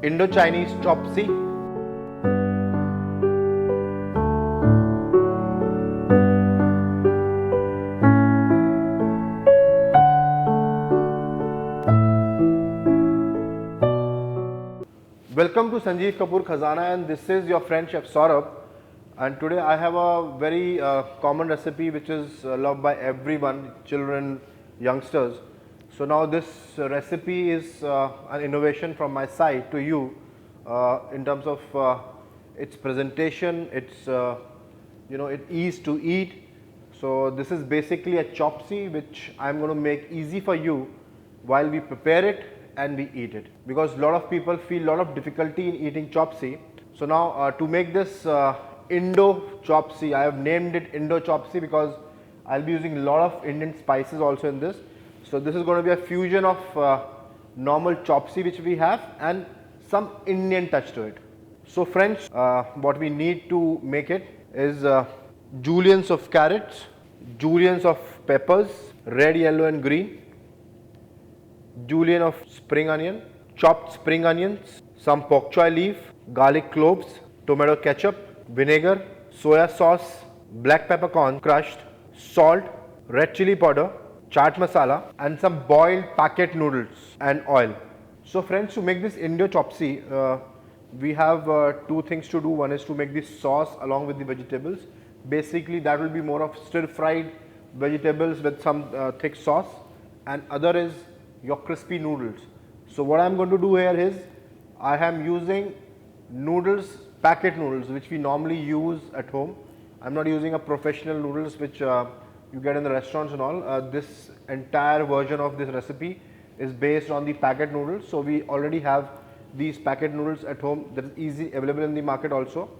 Indo-Chinese Chopsuey. Welcome to Sanjeev Kapoor Khazana, and this is your friend Chef Saurabh. And today I have a very common recipe which is loved by everyone, children, youngsters. So now this recipe is an innovation from my side to you in terms of its presentation, its its ease to eat. So this is basically a chopsy which I am going to make easy for you while we prepare it and we eat it, because a lot of people feel a lot of difficulty in eating chopsy. So now to make this Indo chopsy, I have named it Indo chopsy because I'll be using a lot of Indian spices also in this. So this is going to be a fusion of normal chopsy which we have and some Indian touch to it. So friends, what we need to make it is juliennes of carrots, juliennes of peppers, red, yellow and green, julienne of spring onion, chopped spring onions, some pok choy leaf, garlic cloves, tomato ketchup, vinegar, soya sauce, black peppercorn crushed, salt, red chili powder, chaat masala and some boiled packet noodles and oil. So friends, to make this Indo chopsy, we have two things to do. One is to make this sauce along with the vegetables. Basically that will be more of stir fried vegetables with some thick sauce, and other is your crispy noodles. So what I am going to do here is I am using noodles, packet noodles which we normally use at home. I am not using a professional noodles which you get in the restaurants and all. This entire version of this recipe is based on the packet noodles. So we already have these packet noodles at home that is easy available in the market also.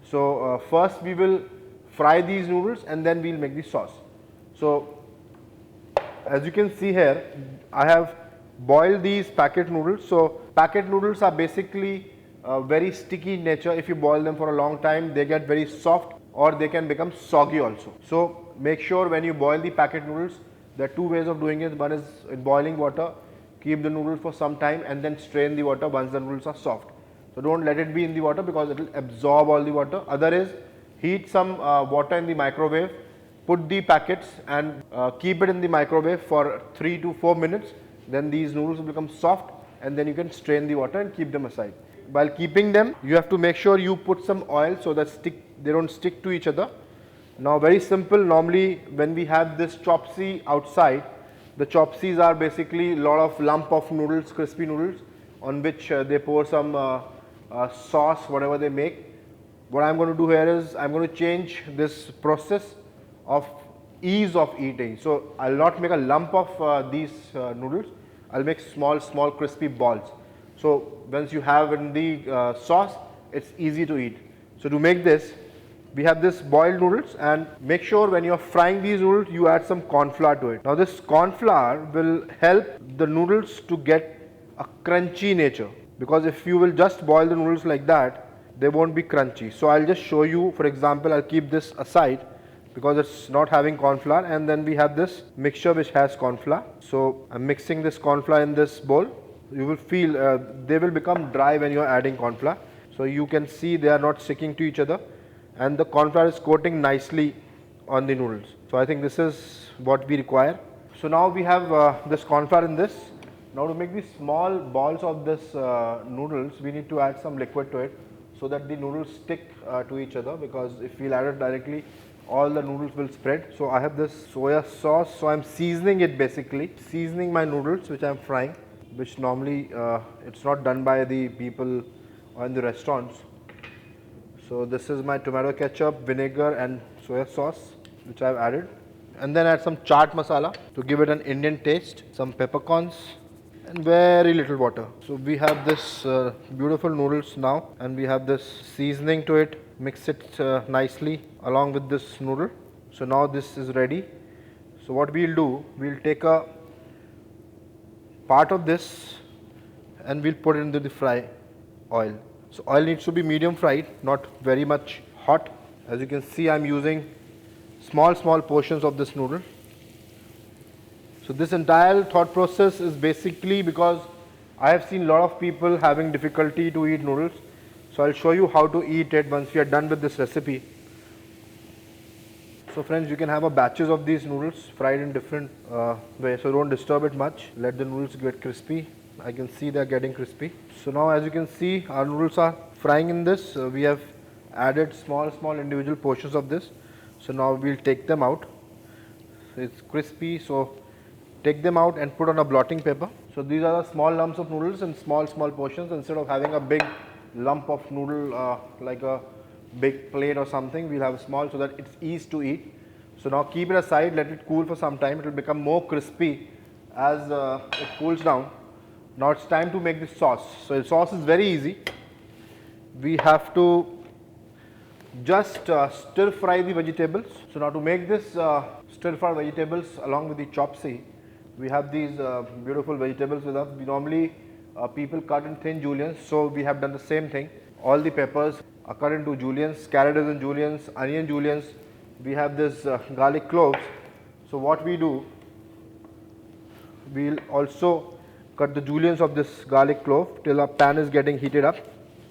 So first we will fry these noodles and then we will make the sauce. So as you can see here, I have boiled these packet noodles. So packet noodles are basically very sticky in nature. If you boil them for a long time, they get very soft or they can become soggy also. So make sure when you boil the packet noodles, there are two ways of doing it. One is in boiling water, keep the noodles for some time and then strain the water once the noodles are soft. So don't let it be in the water because it will absorb all the water. Other is heat some water in the microwave, put the packets and keep it in the microwave for 3 to 4 minutes. Then these noodles will become soft and then you can strain the water and keep them aside. While keeping them, you have to make sure you put some oil so that they don't stick to each other. Now very simple, normally when we have this chopsy outside, the chopsies are basically a lot of lump of noodles, crispy noodles on which they pour some sauce, whatever they make. What I am going to do here is I am going to change this process of ease of eating. So I will not make a lump of these noodles, I will make small crispy balls. So once you have in the sauce, it's easy to eat. So to make this, we have this boiled noodles, and make sure when you are frying these noodles, you add some corn flour to it. Now this corn flour will help the noodles to get a crunchy nature, because if you will just boil the noodles like that, they won't be crunchy. So I'll just show you. For example, I'll keep this aside because it's not having corn flour, and then we have this mixture which has corn flour. So I'm mixing this corn flour in this bowl. You will feel they will become dry when you are adding corn flour. So you can see they are not sticking to each other and the corn flour is coating nicely on the noodles. So I think this is what we require. So now we have this corn flour in this. Now to make these small balls of this noodles, we need to add some liquid to it so that the noodles stick to each other, because if we add it directly, all the noodles will spread. So I have this soya sauce, so I am seasoning it, basically seasoning my noodles which I am frying, which normally it's not done by the people in the restaurants. So this is my tomato ketchup, vinegar and soya sauce which I have added, and then add some chaat masala to give it an Indian taste, some peppercorns and very little water. So we have this beautiful noodles now, and we have this seasoning to it. Mix it nicely along with this noodle. So now this is ready. So what we'll do, we'll take a part of this and we'll put it into the fry oil. So oil needs to be medium fried, not very much hot. As you can see, I'm using small portions of this noodle. So this entire thought process is basically because I have seen a lot of people having difficulty to eat noodles. So I'll show you how to eat it once we are done with this recipe. So friends, you can have a batches of these noodles fried in different ways. So don't disturb it much. Let the noodles get crispy. I can see they are getting crispy. So now as you can see, our noodles are frying in this. We have added small individual portions of this. So now we'll take them out. So it's crispy, so take them out and put on a blotting paper. So these are the small lumps of noodles in small portions. Instead of having a big lump of noodle like a big plate or something, we'll have small so that it's easy to eat. So now keep it aside, let it cool for some time. It will become more crispy as it cools down. Now it's time to make the sauce. So the sauce is very easy. We have to just stir fry the vegetables. So now to make this stir fry vegetables along with the chopsuey, we have these beautiful vegetables with us. We normally people cut in thin juliennes, so we have done the same thing. All the peppers are cut into juliennes, carrot is in juliennes, onion juliennes. We have this garlic cloves. So what we do, we'll also cut the juliennes of this garlic clove till our pan is getting heated up.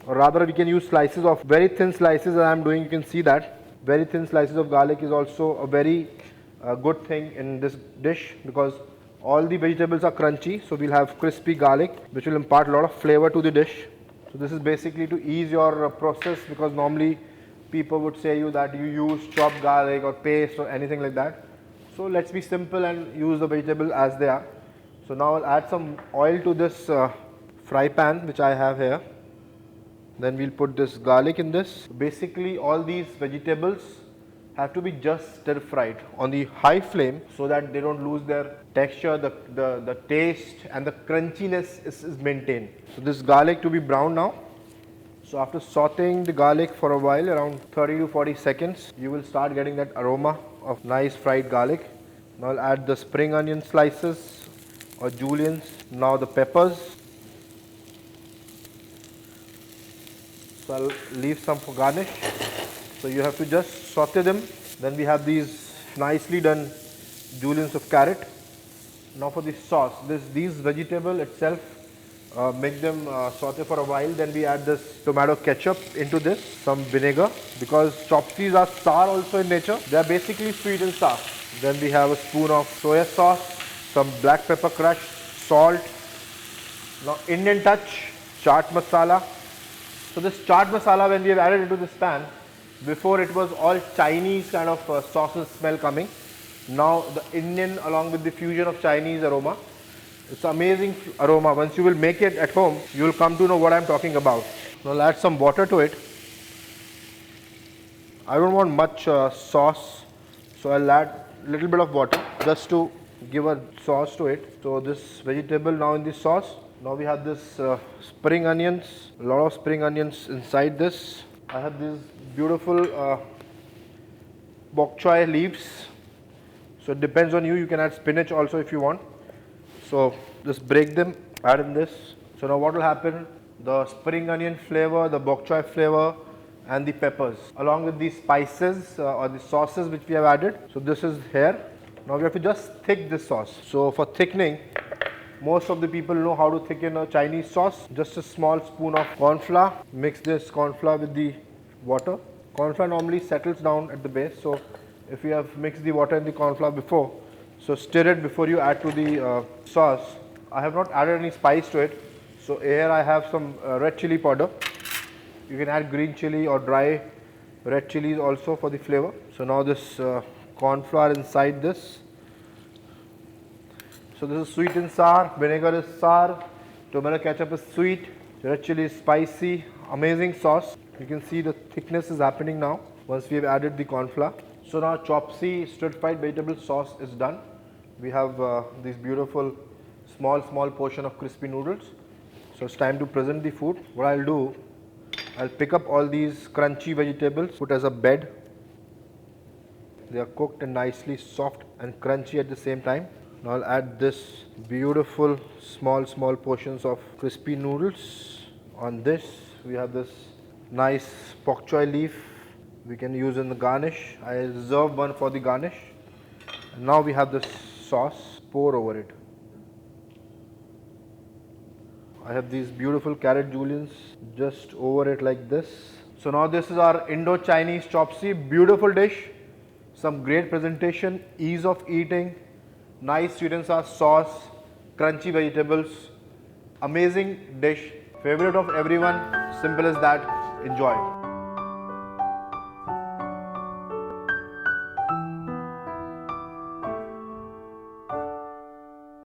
Or rather, we can use slices of very thin slices as I am doing. You can see that very thin slices of garlic is also a very good thing in this dish because all the vegetables are crunchy. So we'll have crispy garlic which will impart a lot of flavor to the dish. So this is basically to ease your process, because normally people would say you that you use chopped garlic or paste or anything like that. So let's be simple and use the vegetable as they are. So now I'll add some oil to this fry pan which I have here. Then we'll put this garlic in this. Basically all these vegetables have to be just stir fried on the high flame so that they don't lose their texture, the taste and the crunchiness is maintained. So this garlic to be brown now. So after sauteing the garlic for a while, around 30 to 40 seconds, you will start getting that aroma of nice fried garlic. Now I'll add the spring onion slices or juliennes. Now the peppers. So I'll leave some for garnish. So you have to just saute them. Then we have these nicely done juliennes of carrot. Now for the sauce, these vegetable itself, make them saute for a while. Then we add this tomato ketchup into this, some vinegar, because chopsueys are sour also in nature. They are basically sweet and sour. Then we have a spoon of soya sauce, some black pepper crushed, salt. Now Indian touch, chaat masala. So this chaat masala, when we have added into this pan, before it was all Chinese kind of sauces smell coming. Now the Indian along with the fusion of Chinese aroma. It's amazing aroma. Once you will make it at home, you will come to know what I am talking about. Now I'll add some water to it. I don't want much sauce, so I'll add a little bit of water just to give a sauce to it. So this vegetable now in the sauce. Now we have this spring onions, a lot of spring onions inside this. I have these beautiful bok choy leaves. So it depends on you, you can add spinach also if you want. So just break them, add in this. So now what will happen, the spring onion flavor, the bok choy flavor and the peppers along with the spices or the sauces which we have added. So this is here. Now we have to just thick this sauce. So for thickening, most of the people know how to thicken a Chinese sauce. Just a small spoon of corn flour. Mix this corn flour with the water. Corn flour normally settles down at the base. So if you have mixed the water and the corn flour before, so stir it before you add to the sauce. I have not added any spice to it. So here I have some red chili powder. You can add green chili or dry red chilies also for the flavor. So now this corn flour inside this. So this is sweet and sour, vinegar is sour, tomato ketchup is sweet, red chili is spicy, amazing sauce. You can see the thickness is happening now once we have added the corn flour. So now chopsuey stir fried vegetable sauce is done. We have this beautiful small portion of crispy noodles. So it's time to present the food. What I'll do, I'll pick up all these crunchy vegetables, put as a bed. They are cooked and nicely soft and crunchy at the same time. Now I'll add this beautiful small portions of crispy noodles. On this we have this nice bok choy leaf we can use in the garnish. I reserved one for the garnish. And now we have this sauce, pour over it. I I have these beautiful carrot juliens just over it like this. So now this is our Indo-Chinese chopsuey, beautiful dish, some great presentation, ease of eating, nice sweet and sour sauce, crunchy vegetables, amazing dish, favorite of everyone, simple as that, enjoy.